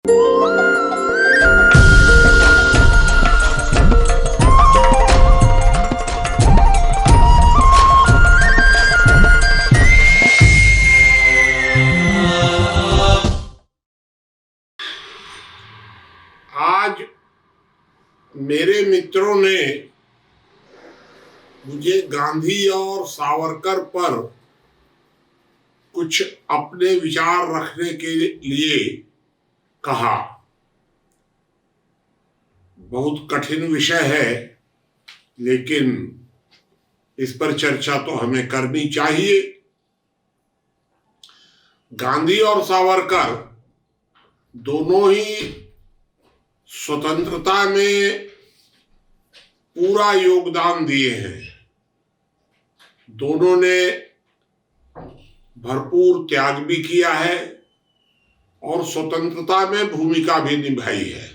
आज मेरे मित्रों ने मुझे गांधी और सावरकर पर कुछ अपने विचार रखने के लिए कहा। बहुत कठिन विषय है, लेकिन इस पर चर्चा तो हमें करनी चाहिए। गांधी और सावरकर दोनों ही स्वतंत्रता में पूरा योगदान दिए हैं। दोनों ने भरपूर त्याग भी किया है और स्वतंत्रता में भूमिका भी निभाई है।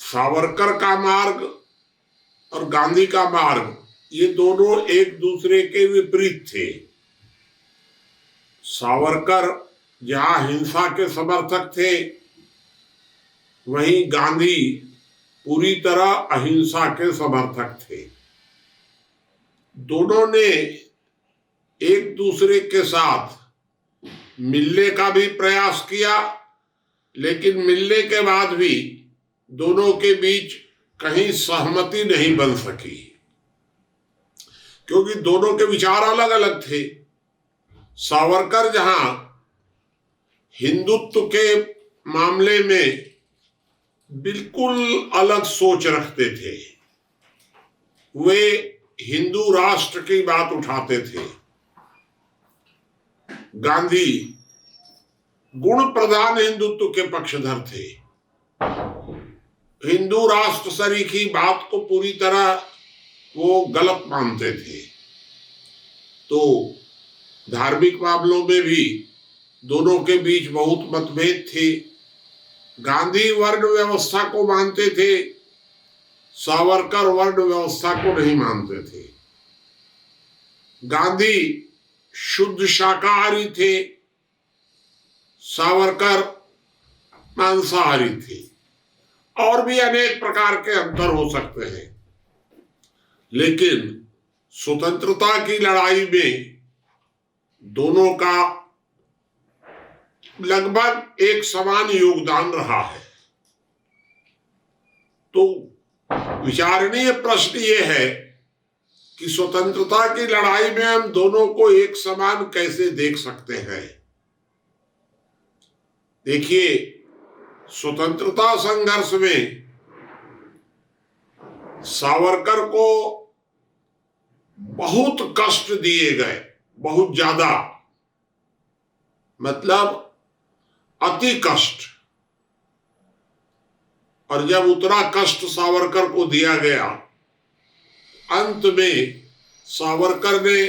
सावरकर का मार्ग और गांधी का मार्ग, ये दोनों एक दूसरे के विपरीत थे। सावरकर जहां हिंसा के समर्थक थे, वहीं गांधी पूरी तरह अहिंसा के समर्थक थे। दोनों ने एक दूसरे के साथ मिलने का भी प्रयास किया, लेकिन मिलने के बाद भी दोनों के बीच कहीं सहमति नहीं बन सकी, क्योंकि दोनों के विचार अलग अलग थे। सावरकर जहां हिंदुत्व के मामले में बिल्कुल अलग सोच रखते थे, वे हिंदू राष्ट्र की बात उठाते थे। गांधी गुण प्रधान हिंदुत्व के पक्षधर थे। हिंदू राष्ट्र सरीखी बात को पूरी तरह वो गलत मानते थे। तो धार्मिक मामलों में भी दोनों के बीच बहुत मतभेद थे। गांधी वर्ण व्यवस्था को मानते थे, सावरकर वर्ण व्यवस्था को नहीं मानते थे। गांधी शुद्ध शाकाहारी थे, सावरकर मांसाहारी थे। और भी अनेक प्रकार के अंतर हो सकते हैं, लेकिन स्वतंत्रता की लड़ाई में दोनों का लगभग एक समान योगदान रहा है। तो विचारणीय प्रश्न ये है कि स्वतंत्रता की लड़ाई में हम दोनों को एक समान कैसे देख सकते हैं। देखिए, स्वतंत्रता संघर्ष में सावरकर को बहुत कष्ट दिए गए, बहुत ज्यादा, मतलब अति कष्ट। और जब उतना कष्ट सावरकर को दिया गया, अंत में सावरकर ने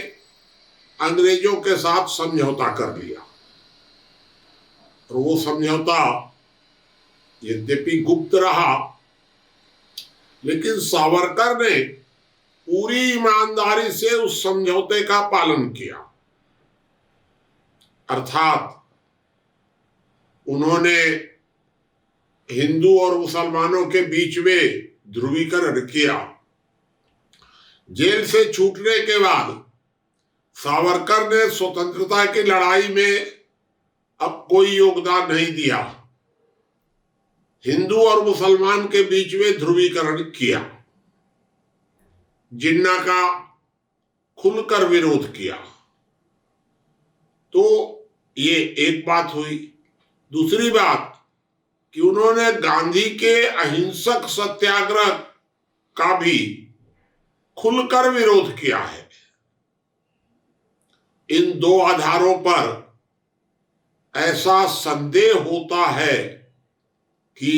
अंग्रेजों के साथ समझौता कर लिया। और वो समझौता यद्यपि गुप्त रहा, लेकिन सावरकर ने पूरी ईमानदारी से उस समझौते का पालन किया। अर्थात उन्होंने हिंदू और मुसलमानों के बीच में ध्रुवीकरण किया। जेल से छूटने के बाद सावरकर ने स्वतंत्रता की लड़ाई में अब कोई योगदान नहीं दिया। हिंदू और मुसलमान के बीच में ध्रुवीकरण किया, जिन्ना का खुलकर विरोध किया। तो ये एक बात हुई। दूसरी बात कि उन्होंने गांधी के अहिंसक सत्याग्रह का भी खुलकर विरोध किया है। इन दो आधारों पर ऐसा संदेह होता है कि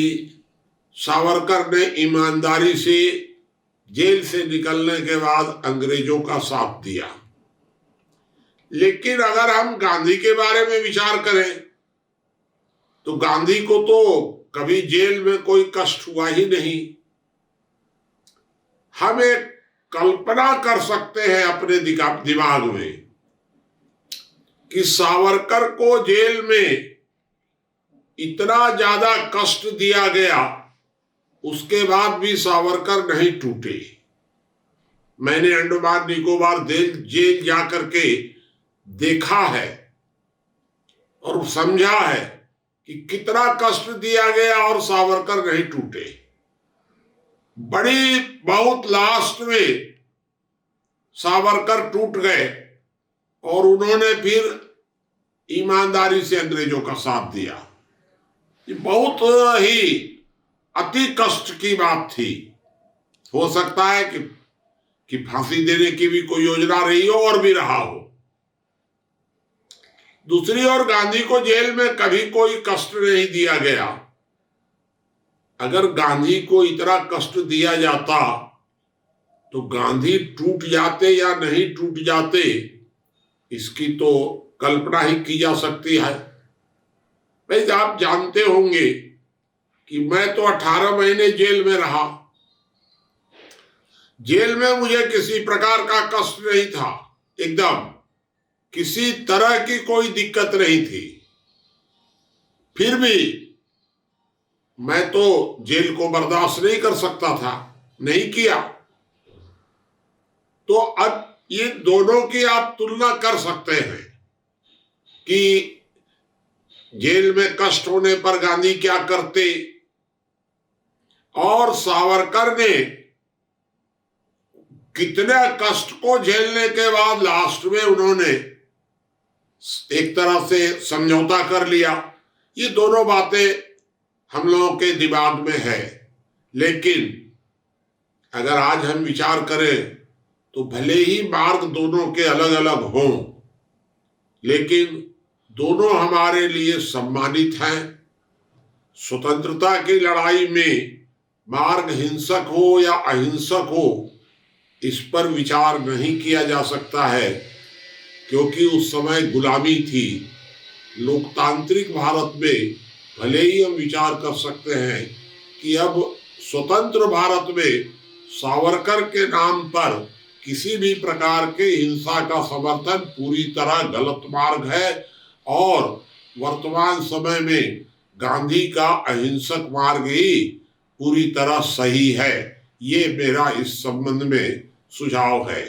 सावरकर ने ईमानदारी से जेल से निकलने के बाद अंग्रेजों का साथ दिया। लेकिन अगर हम गांधी के बारे में विचार करें तो गांधी को तो कभी जेल में कोई कष्ट हुआ ही नहीं। हम एक कल्पना कर सकते हैं अपने दिमाग में कि सावरकर को जेल में इतना ज्यादा कष्ट दिया गया, उसके बाद भी सावरकर नहीं टूटे। मैंने अंडमान निकोबार जेल जाकर के देखा है और समझा है कि कितना कष्ट दिया गया और सावरकर नहीं टूटे। बहुत लास्ट में सावरकर टूट गए और उन्होंने फिर ईमानदारी से अंग्रेजों का साथ दिया। ये बहुत ही अति कष्ट की बात थी। हो सकता है कि फांसी देने की भी कोई योजना रही हो और भी रहा हो। दूसरी ओर गांधी को जेल में कभी कोई कष्ट नहीं दिया गया। अगर गांधी को इतना कष्ट दिया जाता तो गांधी टूट जाते या नहीं टूट जाते, इसकी तो कल्पना ही की जा सकती है। भाई, आप जानते होंगे कि मैं तो 18 महीने जेल में रहा। जेल में मुझे किसी प्रकार का कष्ट नहीं था, एकदम किसी तरह की कोई दिक्कत नहीं थी। फिर भी मैं तो जेल को बर्दाश्त नहीं कर सकता था, नहीं किया। तो अब ये दोनों की आप तुलना कर सकते हैं कि जेल में कष्ट होने पर गांधी क्या करते और सावरकर ने कितने कष्ट को झेलने के बाद लास्ट में उन्होंने एक तरह से समझौता कर लिया। ये दोनों बातें हम लोगों के दिमाग में है, लेकिन अगर आज हम विचार करें तो भले ही मार्ग दोनों के अलग अलग हों, लेकिन दोनों हमारे लिए सम्मानित हैं। स्वतंत्रता की लड़ाई में मार्ग हिंसक हो या अहिंसक हो, इस पर विचार नहीं किया जा सकता है, क्योंकि उस समय गुलामी थी। लोकतांत्रिक भारत में भले ही हम विचार कर सकते हैं कि अब स्वतंत्र भारत में सावरकर के नाम पर किसी भी प्रकार के हिंसा का समर्थन पूरी तरह गलत मार्ग है और वर्तमान समय में गांधी का अहिंसक मार्ग ही पूरी तरह सही है। ये मेरा इस संबंध में सुझाव है।